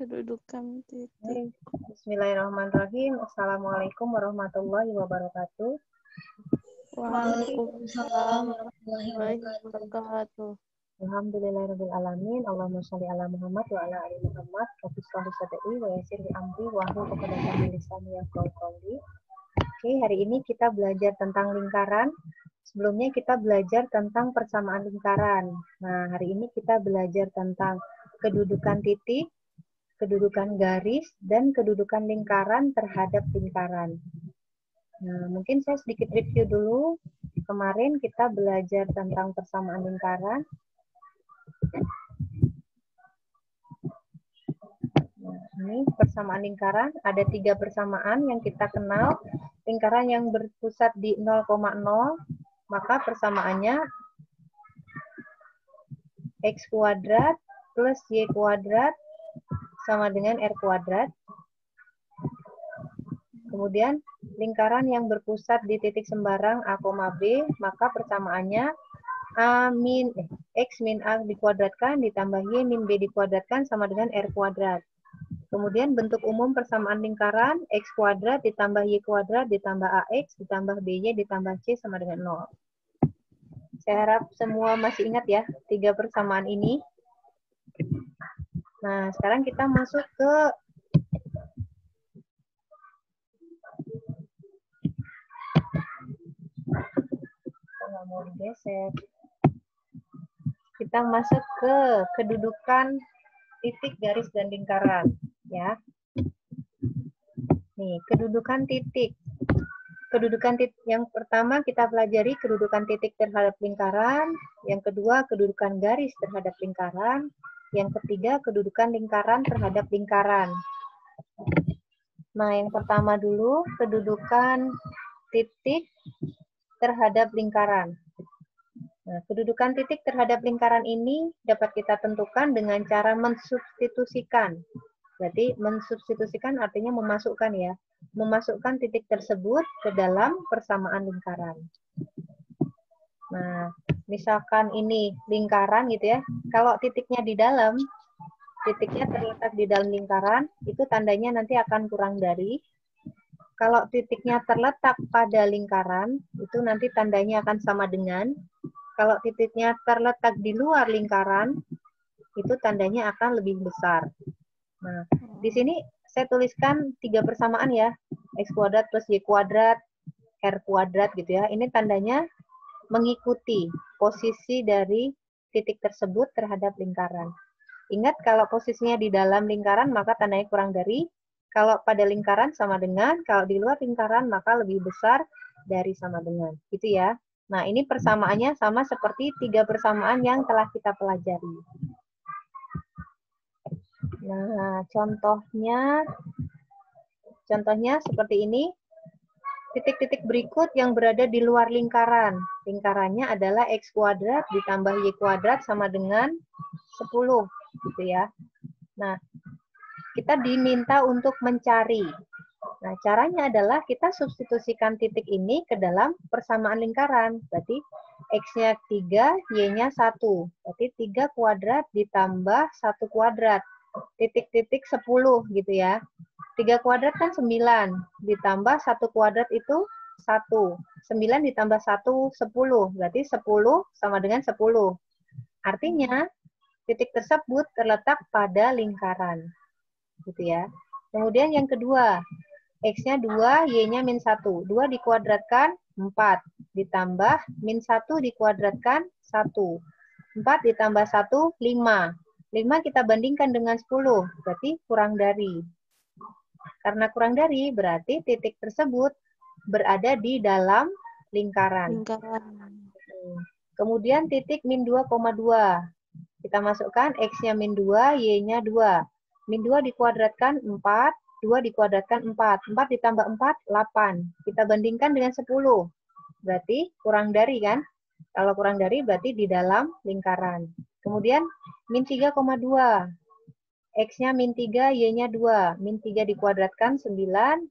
Kedudukan titik. Bismillahirrahmanirrahim. Assalamualaikum warahmatullahi wabarakatuh. Waalaikumsalam warahmatullahi wabarakatuh. Alhamdulillahirrahmanirrahim. Allahumma sholli ala Muhammad wa ala ali Muhammad. Rabbi shrah li sadri wa yassir li amri wahlul 'uqdatam min lisani yafqahu qawli. Oke, hari ini kita belajar tentang lingkaran. Sebelumnya kita belajar tentang persamaan lingkaran. Nah, hari ini kita belajar tentang kedudukan titik, kedudukan garis, dan kedudukan lingkaran terhadap lingkaran. Nah, mungkin saya sedikit review dulu. Kemarin kita belajar tentang persamaan lingkaran. Nah, ini persamaan lingkaran. Ada 3 persamaan yang kita kenal. Lingkaran yang berpusat di 0,0, maka persamaannya X kuadrat plus Y kuadrat sama dengan R kuadrat. Kemudian lingkaran yang berpusat di titik sembarang A, B, maka persamaannya X min A dikuadratkan ditambah Y min B dikuadratkan sama dengan R kuadrat. Kemudian bentuk umum persamaan lingkaran X kuadrat ditambah Y kuadrat ditambah AX ditambah BY ditambah C sama dengan 0. Saya harap semua masih ingat ya 3 persamaan ini. Nah, sekarang kita masuk ke nggak mau digeser. Kita masuk ke kedudukan titik, garis, dan lingkaran. Ya. Nih, kedudukan titik. Kedudukan titik yang pertama kita pelajari kedudukan titik terhadap lingkaran. Yang kedua, kedudukan garis terhadap lingkaran. Yang ketiga, kedudukan lingkaran terhadap lingkaran. Nah, yang pertama dulu, kedudukan titik terhadap lingkaran. Nah, kedudukan titik terhadap lingkaran ini dapat kita tentukan dengan cara mensubstitusikan. Berarti mensubstitusikan artinya memasukkan ya. Memasukkan titik tersebut ke dalam persamaan lingkaran. Nah, misalkan ini lingkaran gitu ya. Kalau titiknya di dalam, titiknya terletak di dalam lingkaran, itu tandanya nanti akan kurang dari. Kalau titiknya terletak pada lingkaran, itu nanti tandanya akan sama dengan. Kalau titiknya terletak di luar lingkaran, itu tandanya akan lebih besar. Nah, di sini saya tuliskan 3 persamaan ya. X kuadrat plus Y kuadrat, R kuadrat gitu ya. Ini tandanya mengikuti posisi dari titik tersebut terhadap lingkaran. Ingat kalau posisinya di dalam lingkaran maka tandanya kurang dari. Kalau pada lingkaran sama dengan, kalau di luar lingkaran maka lebih besar dari sama dengan. Gitu ya. Nah, ini persamaannya sama seperti 3 persamaan yang telah kita pelajari. Nah, contohnya seperti ini. Titik-titik berikut yang berada di luar lingkaran. Lingkarannya adalah X kuadrat ditambah Y kuadrat sama dengan 10. Gitu ya. Nah, kita diminta untuk mencari. Nah, caranya adalah kita substitusikan titik ini ke dalam persamaan lingkaran. Berarti X-nya 3, Y-nya 1. Berarti 3 kuadrat ditambah 1 kuadrat. Titik-titik 10 gitu ya. 3 kuadrat kan 9. Ditambah 1 kuadrat itu 1. 9 ditambah 1, 10. Berarti 10 sama dengan 10. Artinya, titik tersebut terletak pada lingkaran. Gitu ya. Kemudian yang kedua, X-nya 2, Y-nya min 1. 2 dikuadratkan 4. Ditambah min 1 dikuadratkan 1. 4 ditambah 1, 5. 5 kita bandingkan dengan 10. Berarti kurang dari. Karena kurang dari, berarti titik tersebut berada di dalam lingkaran. Kemudian titik min 2,2. Kita masukkan X-nya min 2, Y-nya 2. Min 2 dikuadratkan 4. 2 dikuadratkan 4. 4 ditambah 4, 8. Kita bandingkan dengan 10. Berarti kurang dari kan? Kalau kurang dari berarti di dalam lingkaran. Kemudian min 3,2. X-nya min 3, Y-nya 2. Min 3 dikuadratkan 9,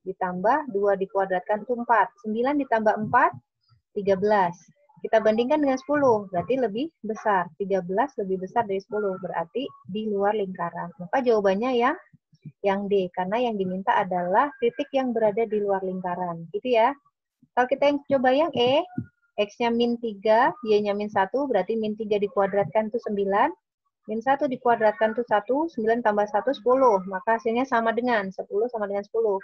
ditambah 2 dikuadratkan itu 4. 9 ditambah 4, 13. Kita bandingkan dengan 10, berarti lebih besar. 13 lebih besar dari 10, berarti di luar lingkaran. Maka jawabannya yang yang D, karena yang diminta adalah titik yang berada di luar lingkaran. Gitu ya. Kalau kita yang coba yang E, X-nya min 3, Y-nya min 1, berarti min 3 dikuadratkan itu 9. Min 1 dikuadratkan itu 1, 9 tambah 1, 10. Maka hasilnya sama dengan 10 sama dengan 10.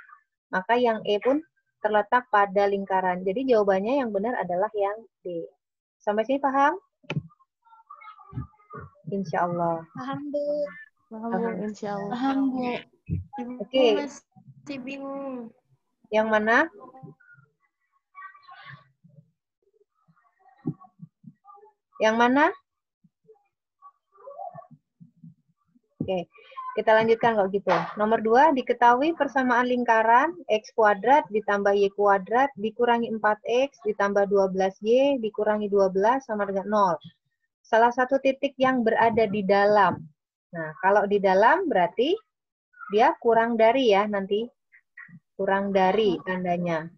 Maka yang E pun terletak pada lingkaran. Jadi jawabannya yang benar adalah yang D. Sampai sini paham? Insya Allah. Paham, Bu. Paham, Bu, insya Allah. Paham, Bu. Oke. Masih bingung. Yang mana? Yang mana? Oke, kita lanjutkan kalau gitu. Nomor 2, diketahui persamaan lingkaran X kuadrat ditambah Y kuadrat dikurangi 4X ditambah 12Y dikurangi 12 sama dengan 0. Salah satu titik yang berada di dalam. Nah, kalau di dalam berarti dia kurang dari ya nanti. Kurang dari tandanya.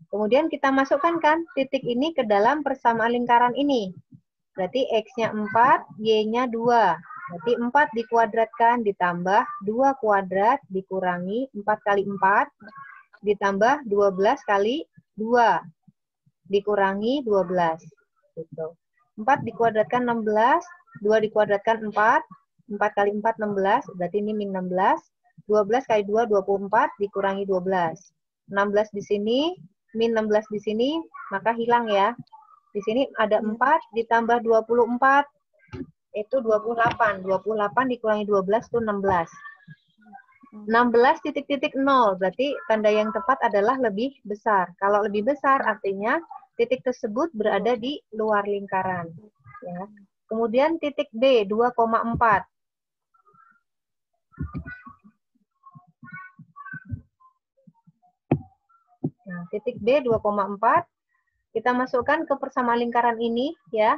Kemudian kita masukkan kan titik ini ke dalam persamaan lingkaran ini. Berarti X-nya 4, Y-nya 2. Berarti 4 dikuadratkan ditambah 2 kuadrat dikurangi 4 kali 4 ditambah 12 kali 2 dikurangi 12. Gitu. 4 dikuadratkan 16, 2 dikuadratkan 4, 4 kali 4 16, berarti ini min 16. 12 kali 2 24 dikurangi 12. 16 di sini, min 16 di sini, maka hilang ya. Di sini ada 4 ditambah 24, itu 28. 28 dikurangi 12 itu 16. 16 titik-titik 0, berarti tanda yang tepat adalah lebih besar. Kalau lebih besar artinya titik tersebut berada di luar lingkaran. Ya. Kemudian titik B, 2,4. Nah, titik B 2,4 kita masukkan ke persamaan lingkaran ini ya.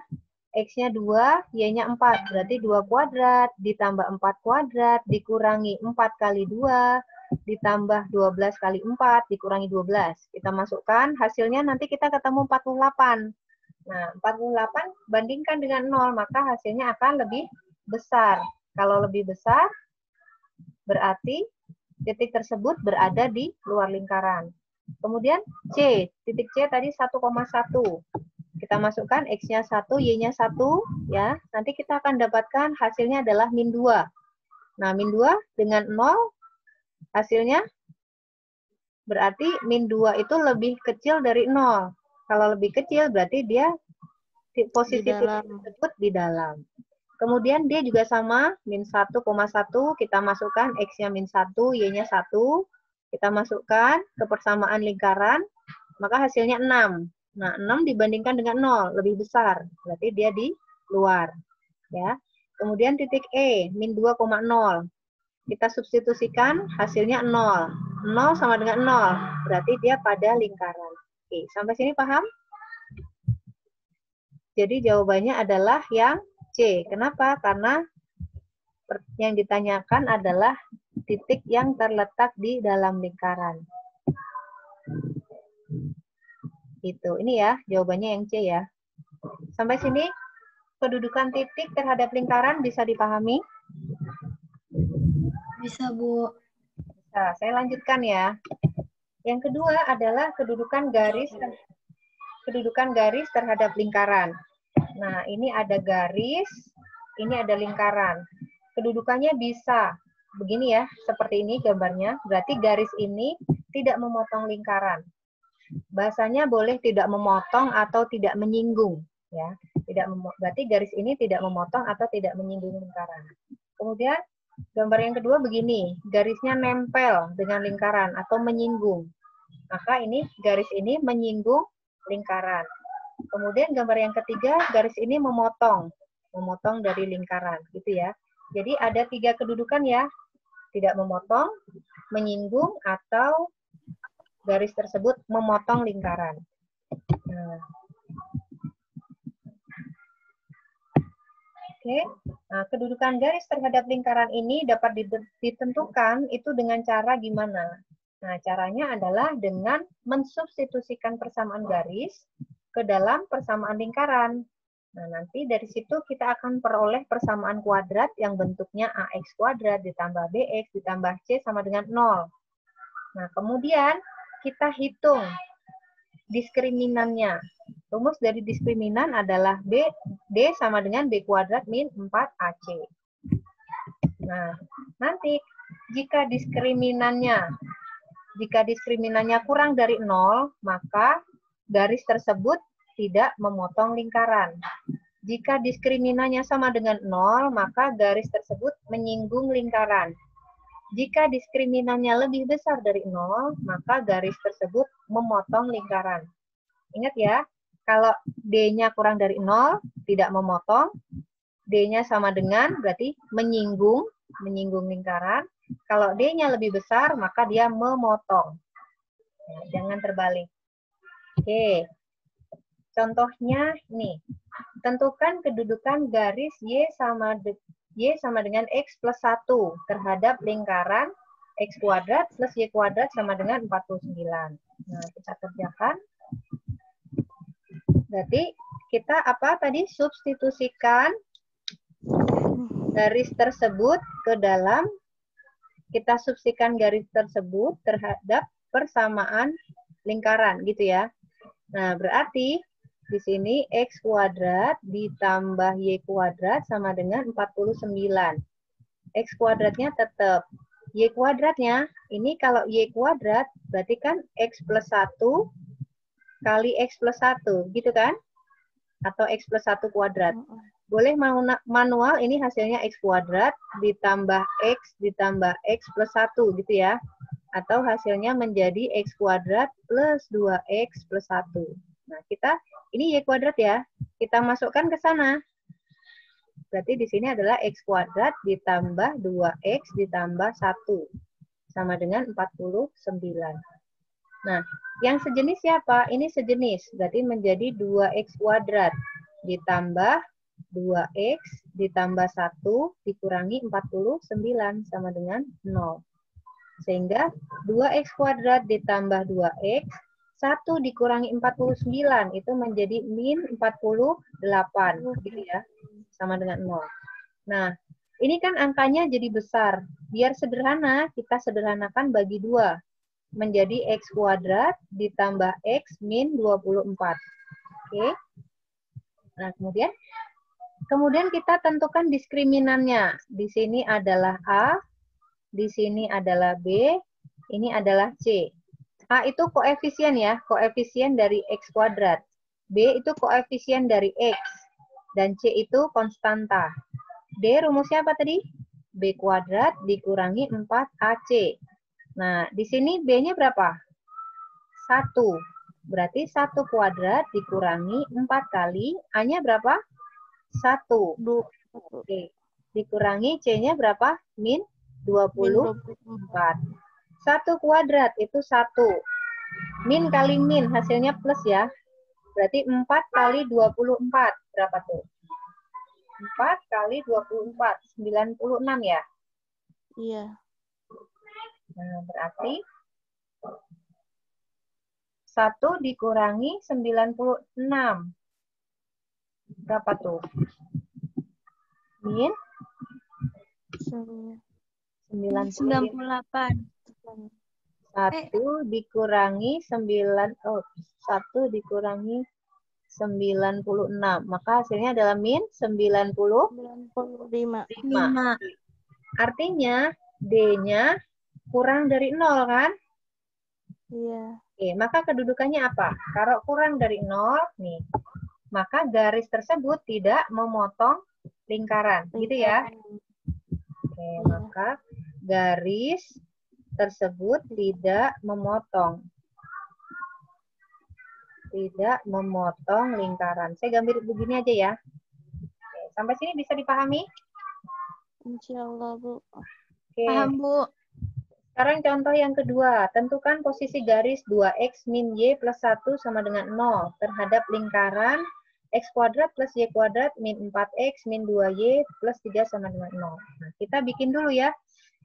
X-nya 2, Y-nya 4. Berarti 2 kuadrat ditambah 4 kuadrat dikurangi 4 kali 2 ditambah 12 kali 4 dikurangi 12. Kita masukkan hasilnya nanti kita ketemu 48. Nah, 48 bandingkan dengan 0 maka hasilnya akan lebih besar. Kalau lebih besar berarti titik tersebut berada di luar lingkaran. Kemudian C, titik C tadi 1,1. Kita masukkan X-nya 1, Y-nya 1, ya. Nanti kita akan dapatkan hasilnya adalah min 2. Nah, min 2 dengan 0, hasilnya berarti min 2 itu lebih kecil dari 0. Kalau lebih kecil berarti dia posisi titik tersebut di dalam. Kemudian D juga sama, min 1,1, kita masukkan X-nya min 1, Y-nya 1. Kita masukkan ke persamaan lingkaran, maka hasilnya 6. Nah, 6 dibandingkan dengan 0, lebih besar. Berarti dia di luar. Ya. Kemudian titik E, min 2,0. Kita substitusikan, hasilnya 0. 0 sama dengan 0, berarti dia pada lingkaran. Oke, sampai sini paham? Jadi jawabannya adalah yang C. Kenapa? Karena yang ditanyakan adalah titik yang terletak di dalam lingkaran. Itu. Ini ya, jawabannya yang C ya. Sampai sini kedudukan titik terhadap lingkaran bisa dipahami? Bisa, Bu. Bisa. Saya lanjutkan ya. Yang kedua adalah kedudukan garis terhadap lingkaran. Nah, ini ada garis, ini ada lingkaran. Kedudukannya bisa begini ya, seperti ini gambarnya. Berarti garis ini tidak memotong lingkaran. Bahasanya boleh tidak memotong atau tidak menyinggung, ya. Berarti garis ini tidak memotong atau tidak menyinggung lingkaran. Kemudian gambar yang kedua begini, garisnya nempel dengan lingkaran atau menyinggung. Maka ini garis ini menyinggung lingkaran. Kemudian gambar yang ketiga, garis ini memotong dari lingkaran, gitu ya. Jadi ada 3 kedudukan ya, tidak memotong, menyinggung, atau garis tersebut memotong lingkaran. Nah. Oke, nah, kedudukan garis terhadap lingkaran ini dapat ditentukan itu dengan cara gimana? Nah, caranya adalah dengan mensubstitusikan persamaan garis ke dalam persamaan lingkaran. Nah, nanti dari situ kita akan peroleh persamaan kuadrat yang bentuknya AX kuadrat ditambah BX ditambah C sama dengan 0. Nah, kemudian kita hitung diskriminannya. Rumus dari diskriminan adalah D sama dengan B kuadrat min 4AC. Nah, nanti jika diskriminannya kurang dari 0, maka garis tersebut tidak memotong lingkaran. Jika diskriminannya sama dengan 0, maka garis tersebut menyinggung lingkaran. Jika diskriminannya lebih besar dari 0, maka garis tersebut memotong lingkaran. Ingat ya, kalau D-nya kurang dari 0, tidak memotong. D-nya sama dengan, berarti menyinggung lingkaran. Kalau D-nya lebih besar, maka dia memotong. Nah, jangan terbalik. Oke, contohnya nih. Tentukan kedudukan garis Y sama dengan X plus 1 terhadap lingkaran X kuadrat plus Y kuadrat sama dengan 49. Nah, kita kerjakan. Berarti kita apa tadi? Substitusikan garis tersebut ke dalam, kita substitusikan garis tersebut terhadap persamaan lingkaran, gitu ya. Nah, berarti di sini X kuadrat ditambah Y kuadrat sama dengan 49. X kuadratnya tetap. Y kuadratnya, ini kalau Y kuadrat, berarti kan X plus 1 kali X plus 1, gitu kan? Atau X plus 1 kuadrat. Boleh manual, ini hasilnya X kuadrat ditambah X plus 1, gitu ya. Atau hasilnya menjadi X kuadrat plus 2X plus 1. Nah, ini Y kuadrat ya, kita masukkan ke sana. Berarti di sini adalah X kuadrat ditambah 2X ditambah 1. Sama dengan 49. Nah, yang sejenis siapa? Ini sejenis, berarti menjadi 2X kuadrat ditambah 2X ditambah 1 dikurangi 49 sama dengan 0. Sehingga 2X kuadrat ditambah 2X, 1 dikurangi 49, itu menjadi min 48, gitu ya, sama dengan 0. Nah, ini kan angkanya jadi besar. Biar sederhana, kita sederhanakan bagi 2. Menjadi X kuadrat ditambah X min 24. Oke. Nah, kemudian kita tentukan diskriminannya. Di sini adalah A, di sini adalah B, ini adalah C. A itu koefisien ya, koefisien dari X kuadrat. B itu koefisien dari X. Dan C itu konstanta. D rumusnya apa tadi? B kuadrat dikurangi 4AC. Nah, di sini B-nya berapa? 1. Berarti 1 kuadrat dikurangi 4 kali. A-nya berapa? 1. Oke. Dikurangi C-nya berapa? Min 24. 1 kuadrat itu 1. Min kali min, hasilnya plus ya. Berarti 4 kali 24. Berapa tuh? 4 kali 24. 96 ya? Iya. Nah, berarti 1 dikurangi 96. Berapa tuh? Min 98. 1 dikurangi 1 dikurangi 96. Maka hasilnya adalah min 95. 5. Artinya D-nya kurang dari 0 kan? Iya. Oke, maka kedudukannya apa? Kalau kurang dari 0, nih, maka garis tersebut tidak memotong lingkaran. Gitu ya? Oke, maka garis tersebut tidak memotong. Tidak memotong lingkaran. Saya gambar begini aja ya. Oke, sampai sini bisa dipahami? Insya Allah, Bu. Oke. Paham, Bu. Sekarang contoh yang kedua. Tentukan posisi garis 2X min Y plus 1 sama dengan 0 terhadap lingkaran X kuadrat plus Y kuadrat min 4X min 2Y plus 3 sama dengan 0. Nah, kita bikin dulu ya.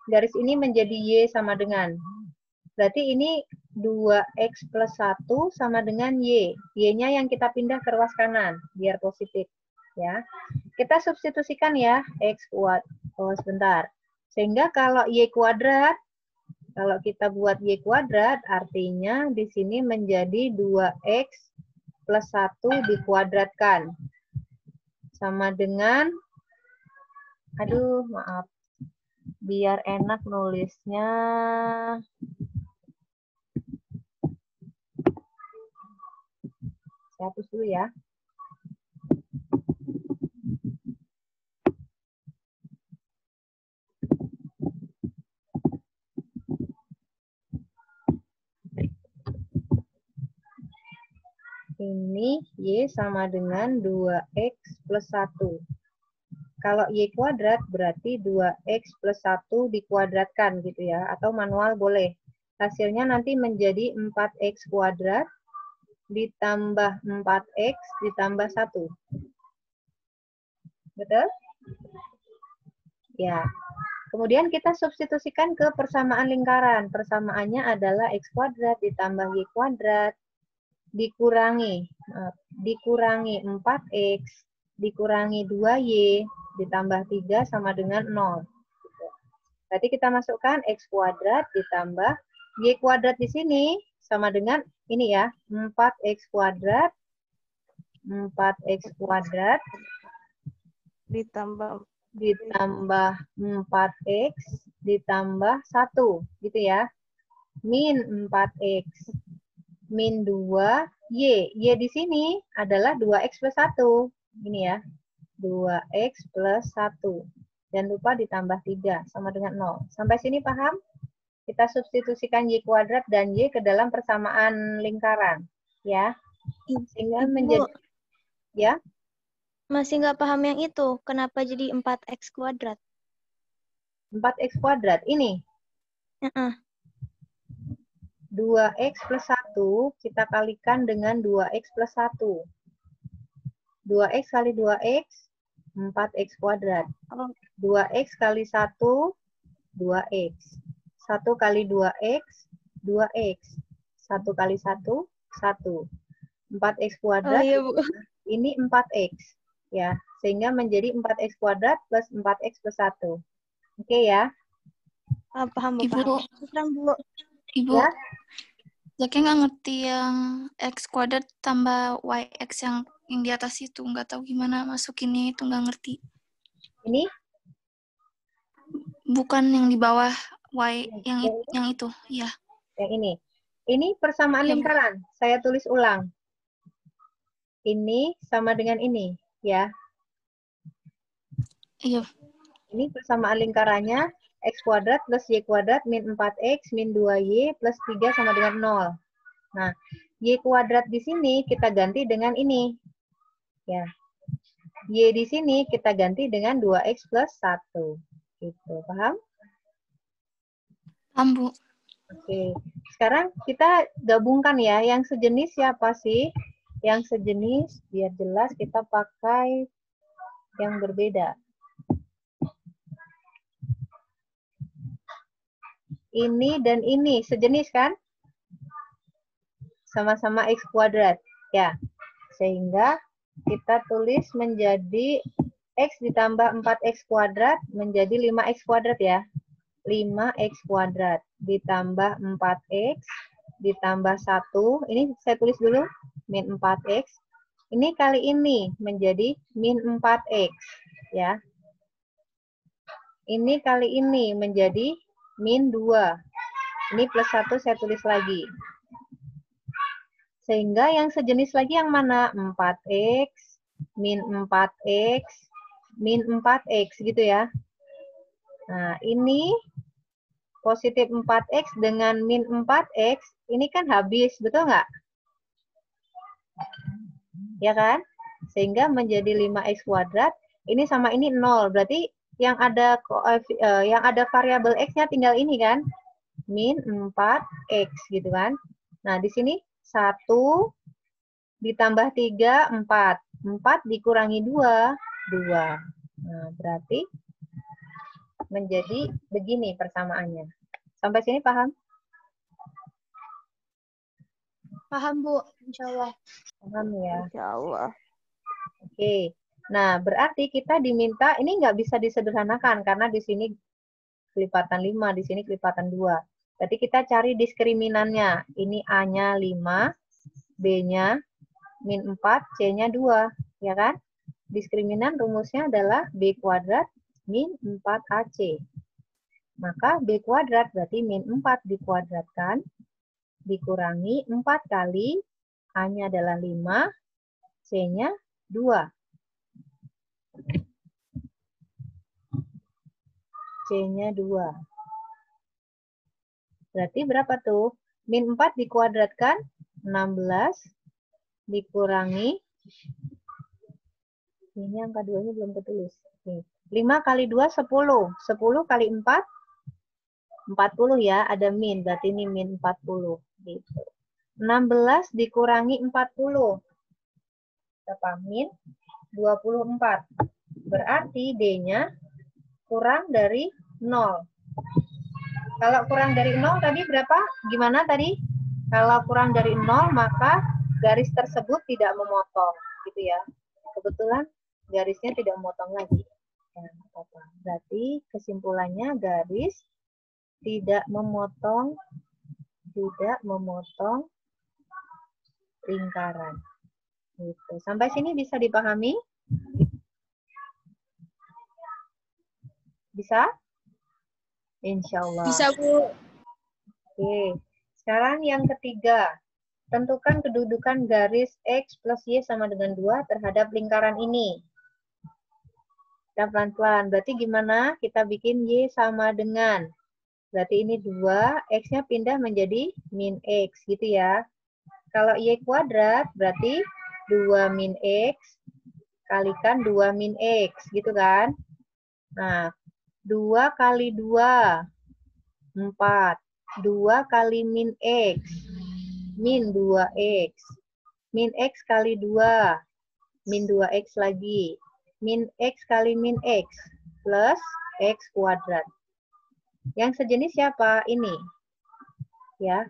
Garis ini menjadi Y sama dengan. Berarti ini 2X plus 1 sama dengan Y. Y-nya yang kita pindah ke ruas kanan, biar positif. Ya. Kita substitusikan ya, X kuadrat. Oh, sebentar. Sehingga kalau Y kuadrat, kalau kita buat Y kuadrat, artinya di sini menjadi 2X plus 1 dikuadratkan. Sama dengan, aduh maaf, biar enak nulisnya. Saya hapus dulu ya. Ini Y sama dengan 2X plus 1. Kalau Y kuadrat berarti 2X plus 1 dikuadratkan gitu ya. Atau manual boleh. Hasilnya nanti menjadi 4X kuadrat ditambah 4X ditambah 1. Betul? Ya. Kemudian kita substitusikan ke persamaan lingkaran. Persamaannya adalah X kuadrat ditambah Y kuadrat dikurangi 4X dikurangi 2Y ditambah 3 sama dengan 0. Berarti kita masukkan X kuadrat ditambah Y kuadrat di sini sama dengan ini ya, 4X kuadrat Ditambah 4X ditambah 1 gitu ya. Min 4X min 2Y. Y di sini adalah 2X plus 1. Ini ya. 2X plus 1. Jangan lupa ditambah 3 sama dengan 0. Sampai sini paham? Kita substitusikan Y kuadrat dan Y ke dalam persamaan lingkaran. Ya. Sehingga Ibu, menjadi, ya. masih nggak paham yang itu. Kenapa jadi 4X kuadrat? 4X kuadrat. Ini. 2X plus 1 kita kalikan dengan 2X plus 1. 2X kali 2X, 4X kuadrat. 2X kali 1, 2X. 1 kali 2X, 2X. 1 kali 1, 1. 4X kuadrat, Oh iya, Bu. ini 4X. Ya, sehingga menjadi 4X kuadrat plus 4X plus 1. Oke ya? Paham, Bu. Ibu, Paham, Bu. Ibu, Ya? Zaki nggak ngerti yang X kuadrat tambah YX yang di atas itu. Nggak tahu gimana masukinnya itu, nggak ngerti. Ini? Bukan yang di bawah Y, Yang yang itu, ya. Yang ini. Ini persamaan Ya, Bu. lingkaran. Saya tulis ulang. Ini sama dengan ini, ya. Iya. Ini persamaan lingkarannya X kuadrat plus Y kuadrat min 4X min 2Y plus 3 sama dengan 0. Nah, Y kuadrat di sini kita ganti dengan ini. Ya. Y di sini kita ganti dengan 2X plus 1. Gitu, paham? Paham, Bu. Oke. Sekarang kita gabungkan ya. Yang sejenis siapa sih? Yang sejenis, biar jelas kita pakai yang berbeda. Ini dan ini sejenis kan? Sama-sama X kuadrat. Ya. Sehingga kita tulis menjadi X ditambah 4X kuadrat menjadi 5X kuadrat ya. 5X kuadrat ditambah 4X ditambah 1. Ini saya tulis dulu. Min 4X. Ini kali ini menjadi min 4X. Ya. Ini kali ini menjadi min 2. Ini plus 1 saya tulis lagi. Sehingga yang sejenis lagi yang mana? 4X, min 4X, min 4X gitu ya. Nah, ini positif 4X dengan min 4X, ini kan habis, betul nggak? Ya kan? Sehingga menjadi 5X kuadrat, ini sama ini 0. Berarti yang ada variabel X-nya tinggal ini kan? Min 4X gitu kan. Nah, di sini 1 ditambah 3, 4. 4 dikurangi 2, 2. Nah, berarti menjadi begini persamaannya. Sampai sini paham? Paham, Bu. Insya Allah. Paham ya? Insya Allah. Oke. Nah, berarti kita diminta, ini nggak bisa disederhanakan, karena di sini kelipatan 5, di sini kelipatan 2. Berarti kita cari diskriminannya. Ini A-nya 5, B-nya min 4, C-nya 2. Ya kan? Diskriminan rumusnya adalah B kuadrat min 4AC. Maka B kuadrat berarti min 4 dikuadratkan, dikurangi 4 kali, A-nya adalah 5, C-nya 2. C-nya 2. Berarti berapa tuh? Min 4 dikuadratkan, 16, dikurangi, ini angka 2-nya belum ketulis. 5 kali 2, 10. 10 kali 4, 40 ya, ada min, berarti ini min 40. Gitu. 16 dikurangi 40. Berapa? Min 24. Berarti D-nya kurang dari 0. Kalau kurang dari 0 tadi berapa? Gimana tadi? Kalau kurang dari 0, maka garis tersebut tidak memotong. Gitu ya. Kebetulan garisnya tidak memotong lagi. Ya, apa-apa. Berarti kesimpulannya garis tidak memotong lingkaran. Gitu. Sampai sini bisa dipahami? Bisa? Insya Allah. Bisa, Bu. Oke. Sekarang yang ketiga. Tentukan kedudukan garis X plus Y sama dengan 2 terhadap lingkaran ini. Kita pelan-pelan. Berarti gimana? Kita bikin Y sama dengan. Berarti ini 2, X-nya pindah menjadi min X. Gitu ya. Kalau Y kuadrat berarti 2 min X kalikan 2 min X. Gitu kan? Nah, 2 kali 2, 4. 2 kali min X, min 2X. Min X kali 2, min 2X lagi. Min X kali min X, plus X kuadrat. Yang sejenis siapa? Ini. Ya,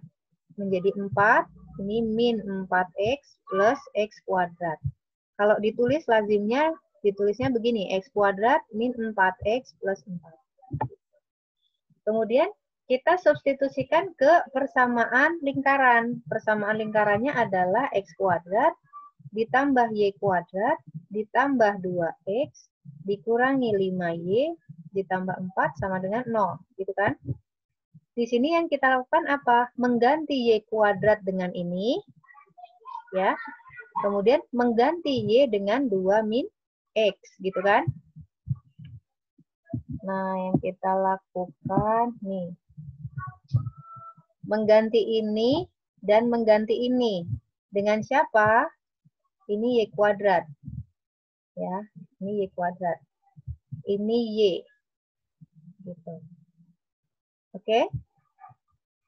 menjadi 4, ini min 4X plus X kuadrat. Kalau ditulis lazimnya, ditulisnya begini, X kuadrat min 4X plus 4. Kemudian kita substitusikan ke persamaan lingkaran. Persamaan lingkarannya adalah X kuadrat ditambah Y kuadrat ditambah 2X dikurangi 5Y ditambah 4 sama dengan 0. Gitu kan? Di sini yang kita lakukan apa? Mengganti Y kuadrat dengan ini. Ya. Kemudian mengganti Y dengan 2 min X. Gitu kan? Nah, yang kita lakukan nih. Mengganti ini dan mengganti ini. Dengan siapa? Ini Y kuadrat. Ya, ini Y kuadrat. Ini Y. Gitu. Oke?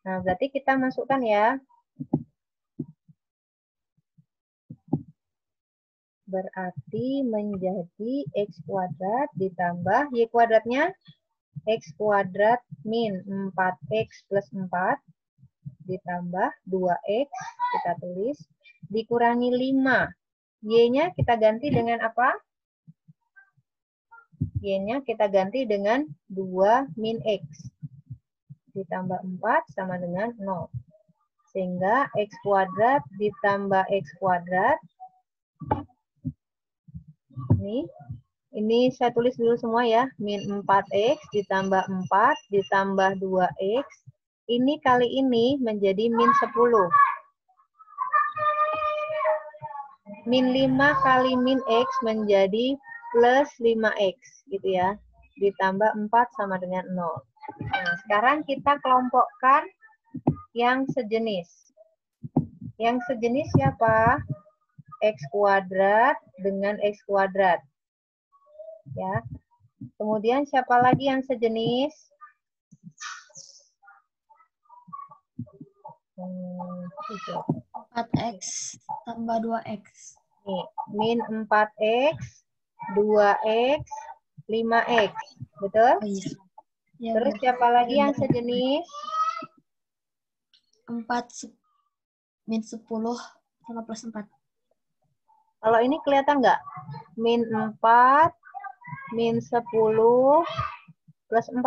Nah, berarti kita masukkan ya. Berarti menjadi X kuadrat ditambah Y kuadratnya. X kuadrat min 4X plus 4 ditambah 2X, kita tulis, dikurangi 5. Y-nya kita ganti dengan apa? Y-nya kita ganti dengan 2 min X. Ditambah 4 sama dengan 0. Sehingga X kuadrat ditambah X kuadrat. Ini saya tulis dulu semua ya. Min 4X ditambah 4 ditambah 2X. Ini kali ini menjadi min 10. Min 5 kali min X menjadi plus 5X. Gitu ya. Ditambah 4 sama dengan 0. Nah, sekarang kita kelompokkan yang sejenis. Yang sejenis siapa? X kuadrat dengan X kuadrat. Ya. Kemudian siapa lagi yang sejenis? 4X tambah 2X. Nih, min 4X, 2X, 5X. Betul? Oh iya. Ya, Terus benar. siapa lagi yang sejenis? 4 min 10 sama plus 4. Kalau ini kelihatan nggak? Min 4, min 10, plus 4.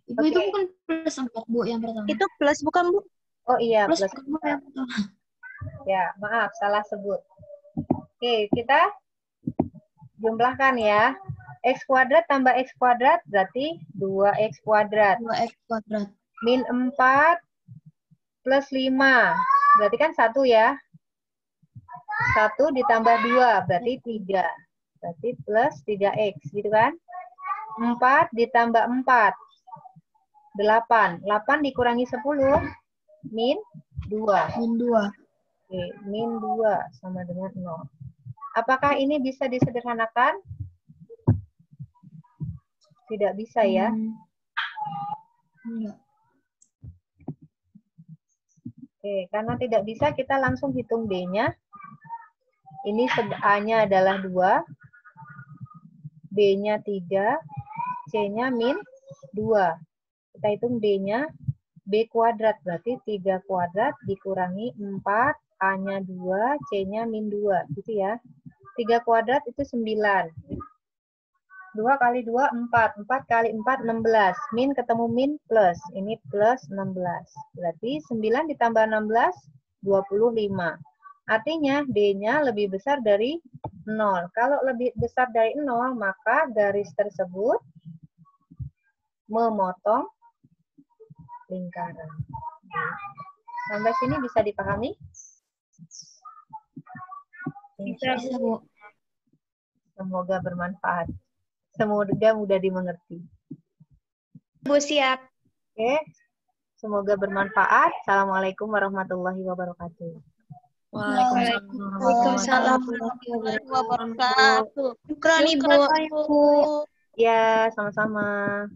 Ibu itu bukan plus 4, Bu, yang pertama. Itu plus bukan, Bu? Oh iya, Plus plus. bukan, Bu, yang pertama. Ya, maaf, salah sebut. Oke, kita jumlahkan ya. X kuadrat tambah X kuadrat berarti 2X kuadrat. 2x kuadrat. Min 4 plus 5. Berarti kan 1 ya. 1 ditambah 2 berarti 3. Berarti plus 3X gitu kan. 4 ditambah 4. 8. 8 dikurangi 10. Min 2. Min 2. Oke, min 2 sama dengan 0. Apakah ini bisa disederhanakan? Tidak bisa ya. Enggak. Oke, karena tidak bisa kita langsung hitung D-nya. Ini A-nya adalah 2, B-nya 3, C-nya min 2. Kita hitung D-nya, B kuadrat berarti 3 kuadrat dikurangi 4, A-nya 2, C-nya min 2. Gitu ya. 3 kuadrat itu 9. 2 kali 2, 4. 4 kali 4, 16. Min ketemu min plus. Ini plus 16. Berarti 9 ditambah 16, 25. Artinya D-nya lebih besar dari 0. Kalau lebih besar dari 0, maka garis tersebut memotong lingkaran. Sampai sini bisa dipahami? Bisa, Bu. Semoga bermanfaat. Semoga mudah dimengerti. Bu, siap. Oke. Semoga bermanfaat. Assalamualaikum warahmatullahi wabarakatuh. Waalaikumsalam warahmatullahi wabarakatuh. Syukran, Ibu. Ya, sama-sama.